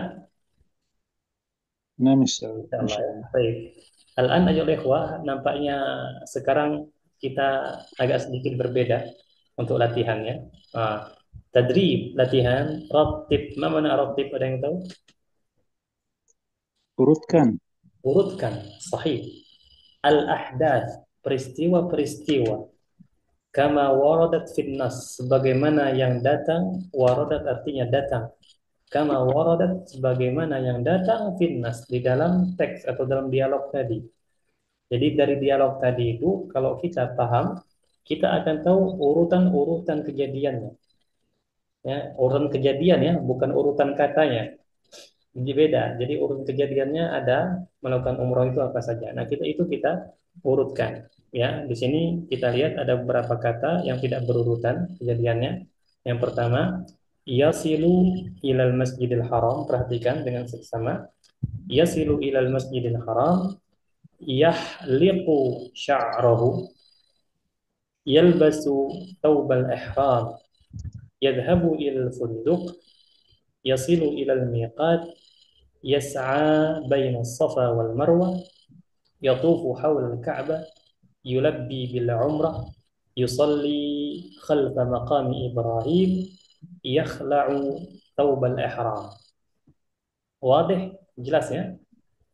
Speaker 3: nah misal,
Speaker 1: Insyaallah
Speaker 3: insya
Speaker 1: ya.
Speaker 3: Allah.
Speaker 1: Baik. Al-an ayo ikhwah, nampaknya sekarang kita agak sedikit berbeda untuk latihannya. Ah, tadrib, latihan, rattib. Ma mana rattib, ada yang tahu?
Speaker 3: Urutkan.
Speaker 1: Urutkan, sahih. Al-ahdath, peristiwa-peristiwa. Kama waradat fin nas, sebagaimana yang datang, waradat artinya datang. Kama waradat, sebagaimana yang datang fin nas, di dalam teks atau dalam dialog tadi. Jadi dari dialog tadi itu kalau kita paham, kita akan tahu urutan-urutan kejadiannya. Ya, urutan kejadian ya, bukan urutan katanya. Jadi beda. Jadi urutan kejadiannya ada melakukan umroh itu apa saja. Nah, kita urutkan. Ya, di sini kita lihat ada beberapa kata yang tidak berurutan kejadiannya. Yang pertama, yasilu ilal masjidil haram. Perhatikan dengan seksama. Yasilu ilal masjidil haram yahliqu sya'rahu yalbasu thawbal ihram yadhhabu ilal funduq yasilu ilal miqat yas'a baina safa wal marwa yatufu hawla al-ka'bah yulabbi bil umrah yusalli khalfa maqami Ibrahim yakhla'u thawbal ihram. Wadih, jelas ya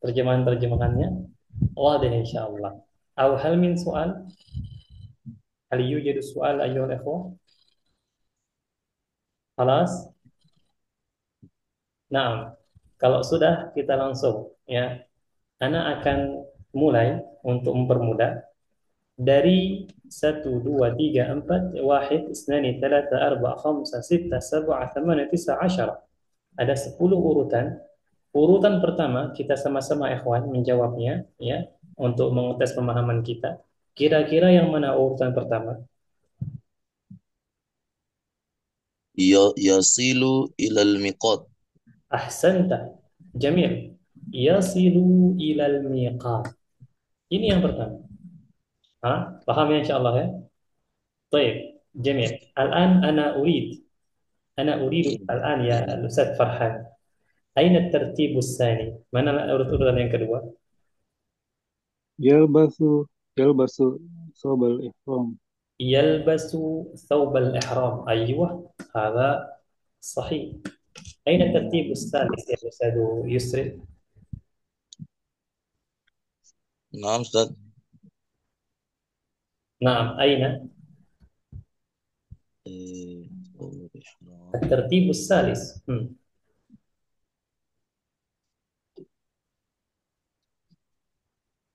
Speaker 1: terjemahan-terjemahannya? Wadih insyaallah. Aw hal min soal? هل يوجد سؤال أيها الأخوة؟ خلاص. Nah, kalau sudah kita langsung ya, Ana akan mulai untuk mempermudah dari satu 2 3 4 1 2 3 4 5 6 7 8 9 10. Ada 10 urutan. Urutan pertama kita sama-sama ikhwan menjawabnya ya untuk mengetes pemahaman kita. Kira-kira yang mana urutan pertama?
Speaker 2: Yasilu ilal miqat.
Speaker 1: Ahsanta. Jamil. Yasilu ilal miqat. Ini yang pertama. Paham ya insyaallah ya? طيب جميل الآن أنا أريد الآن يا الأستاذ فرحان أين الترتيب الثاني؟ mana urutan yang kedua?
Speaker 3: Yalbasu yalbasu sobal ihram.
Speaker 1: يلبس ثوب الإحرام أيوه هذا صحيح أين الترتيب الثالث يا أستاذ يسري؟
Speaker 2: Naam Ustaz.
Speaker 1: نعم أين
Speaker 2: Eh, oh, ihram.
Speaker 1: الترتيب الثالث؟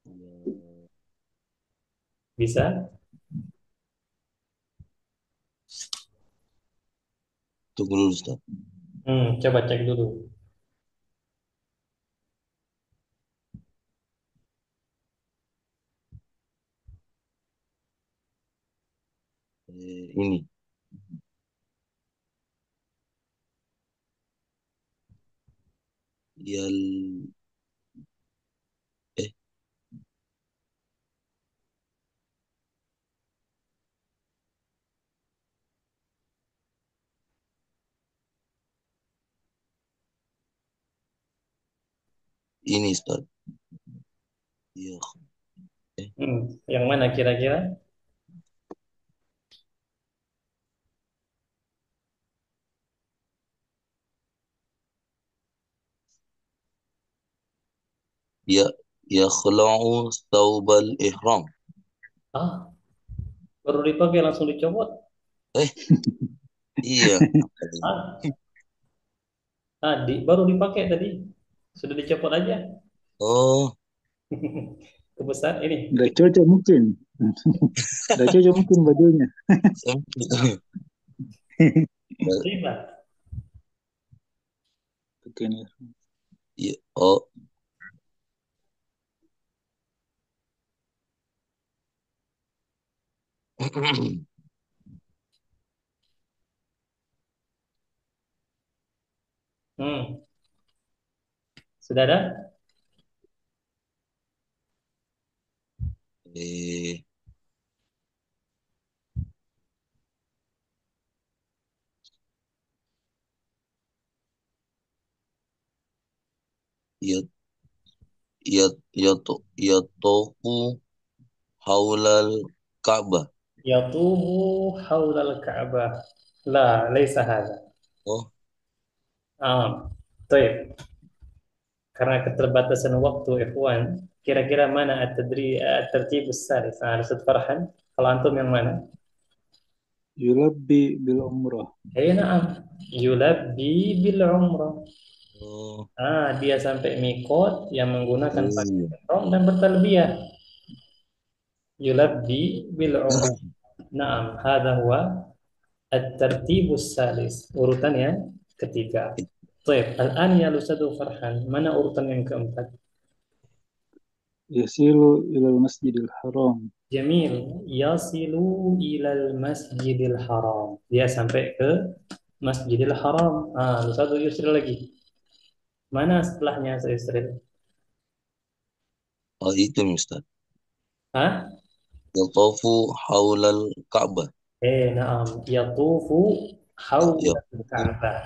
Speaker 2: Ya,
Speaker 1: bisa
Speaker 2: tunggu dulu Ustaz.
Speaker 1: coba cek dulu.
Speaker 2: Ini. Yal eh ini Ustaz. Ya,
Speaker 1: Yang mana kira-kira?
Speaker 2: ya yakhla'u thawbal ihram.
Speaker 1: Ah, baru dipakai langsung dicopot.
Speaker 2: Eh, iya.
Speaker 1: Ah, baru dipakai tadi. Sudah dicopot aja.
Speaker 2: Oh,
Speaker 1: Kebesar ini.
Speaker 3: Nggak cocok mungkin. Nggak cocok mungkin bajunya.
Speaker 1: Coba.
Speaker 3: Begini.
Speaker 2: Iya. Oh,
Speaker 1: Hmm. Sudah ada?
Speaker 2: eh, ya yatofu haulal Ka'bah.
Speaker 1: Yatubu haulal Ka'bah. La, laisa hadha.
Speaker 2: Oh,
Speaker 1: Baik. Karena keterbatasan waktu, ikhwan, kira-kira mana at-tertibus salis? Ustaz Farhan, kalau antum yang mana?
Speaker 3: Yulabbi bil umrah.
Speaker 1: Na'am. Yulabbi bil umrah.
Speaker 2: oh,
Speaker 1: Dia sampai mikot yang menggunakan
Speaker 2: iya.
Speaker 1: pakaian ihram dan bertalbiyah. Yulabbi bil umrah. Naam, hadha huwa at-tertibus salis. Urutan yang ketiga. Baik, al-an ya Ustaz Farhan, mana urutan yang keempat?
Speaker 3: Yasilu ilal masjidil haram.
Speaker 1: Jamil, yasilu ilal masjidil haram. Dia sampai ke Masjidil Haram. Satu Yusril lagi. Mana setelahnya Yusril?
Speaker 2: Oh, itu Ustaz.
Speaker 1: Hah?
Speaker 2: Yatofu haulal Ka'bah.
Speaker 1: Naam. Yatufu
Speaker 2: Ya.
Speaker 1: hawla Ka'bah.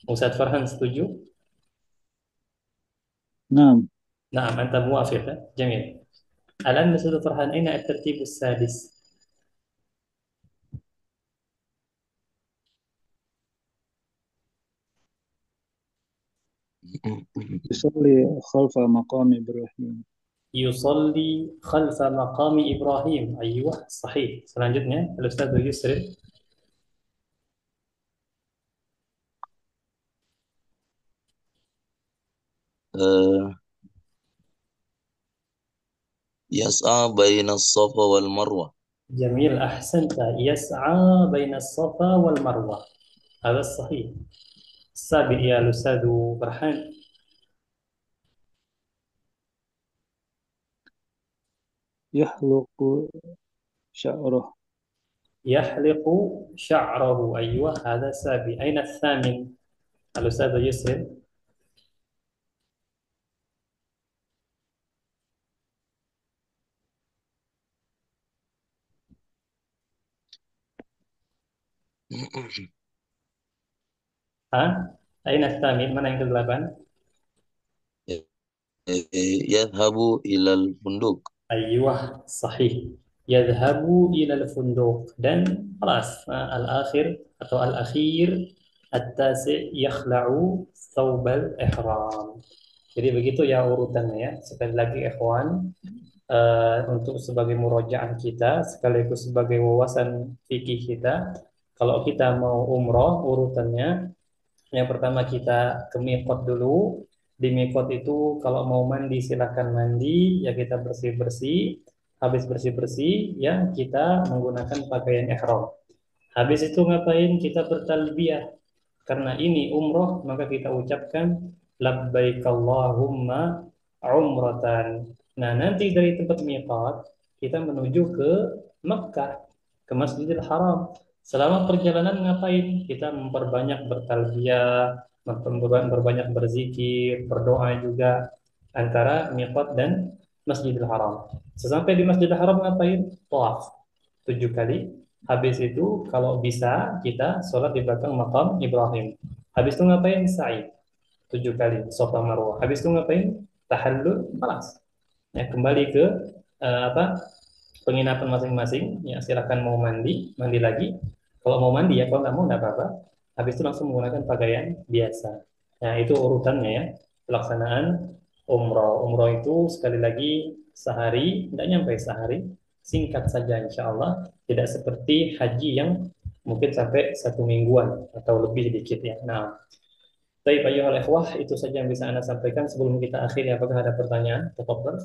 Speaker 1: Ustaz Farhan setuju?
Speaker 3: Nah,
Speaker 1: نعم أنت موافق جميل الآن أستاذ فرحان أين الترتيب السادس؟
Speaker 3: yusalli khalfa maqam Ibrahim.
Speaker 1: yusalli khalfa maqami Ibrahim. Aywa, sahih. Selanjutnya, Al-Ustaz Yusri.
Speaker 2: آه، يسعى بين الصفا والمروة.
Speaker 1: جميل، أحسنت. يسعى بين الصفا والمروة، هذا الصحيح. السابق يا الأستاذ برهان.
Speaker 3: يحلق شعره.
Speaker 1: يحلق شعره، أيوة هذا سابق. أين الثامن الأستاذ يسر؟ ها؟ أين الثامن؟ mana yang ke-8؟
Speaker 2: يذهب إلى الفندق.
Speaker 1: أيوة صحيح، يذهب إلى الفندق. dan خلاص الآخر atau الأخير التاسع يخلع ثوب الإحرام. Jadi begitu ya urutannya ya. Sekali lagi ikhwan, untuk sebagai murojaah kita sekaligus sebagai wawasan fikih kita, kalau kita mau umroh urutannya, yang pertama kita ke mikot dulu. Di mikot itu kalau mau mandi silahkan mandi, ya kita bersih-bersih. Habis bersih-bersih ya kita menggunakan pakaian ihram. Habis itu ngapain? Kita bertalbiyah. Karena ini umroh, maka kita ucapkan labbaik Allahumma umratan. Nah, nanti dari tempat miqat kita menuju ke Mekkah, ke Masjidil Haram. Selama perjalanan ngapain? Kita memperbanyak bertalbiyah, memperbanyak berzikir, berdoa juga antara miqat dan Masjidil Haram. Sesampai di Masjidil Haram ngapain? Tawaf 7 kali. Habis itu kalau bisa kita sholat di belakang makam Ibrahim. Habis itu ngapain? Sa'i 7 kali, Safa Marwah. Habis itu ngapain? Tahallul, balas. Ya, kembali ke apa penginapan masing-masing. Ya, silakan mau mandi, mandi lagi. Kalau mau mandi ya, kalau nggak mau nggak apa-apa. Habis itu langsung menggunakan pakaian biasa. Nah, itu urutannya ya. Pelaksanaan umroh. Umroh itu sekali lagi sehari, tidak nyampe sehari. Singkat saja insya Allah. Tidak seperti haji yang mungkin sampai 1 mingguan atau lebih sedikit ya. Nah, baik ayuhal ikhwah, itu saja yang bisa Anda sampaikan sebelum kita akhiri. Apakah ada pertanyaan? Tafadhol.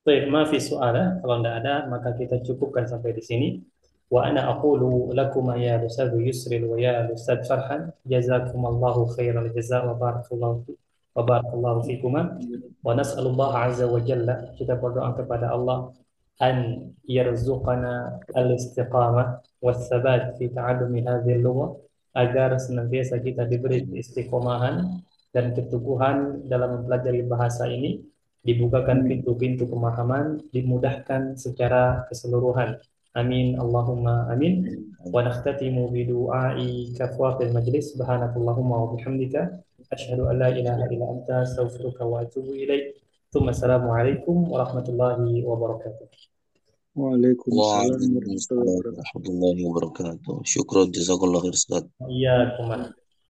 Speaker 1: Baik, maafi soalan. Kalau tidak ada, maka kita cukupkan sampai di sini. Wa ana aqulu lakum ya Ustaz Yusril wa ya Ustaz Farhan, jazakumallahu khairal jazaa wa barakallahu fikuma. Wa nas'alullah azza wa jalla, kita berdoa kepada Allah an yarzuqana al-istiqamah was sabat fi ta'allumi hadhihi al-lugha, agar senantiasa kita diberi istiqomahan dan keteguhan dalam mempelajari bahasa ini, dibukakan pintu-pintu pemahaman, dimudahkan secara keseluruhan. Amin Allahumma amin. Wa nakhtatimu bi du'ai kafwatil majlis. Subhanakallahumma wa bihamdika asyhadu an la ilaha illa anta astaghfiruka wa atubu ilaik. Assalamualaikum warahmatullahi wabarakatuh.
Speaker 3: Waalaikumsalam
Speaker 2: وعليكم
Speaker 3: warahmatullahi
Speaker 2: السلام
Speaker 3: wabarakatuh.
Speaker 2: ورحمة الله وبركاته. شكرا، جزاك الله خير أستاذ.
Speaker 1: Iya,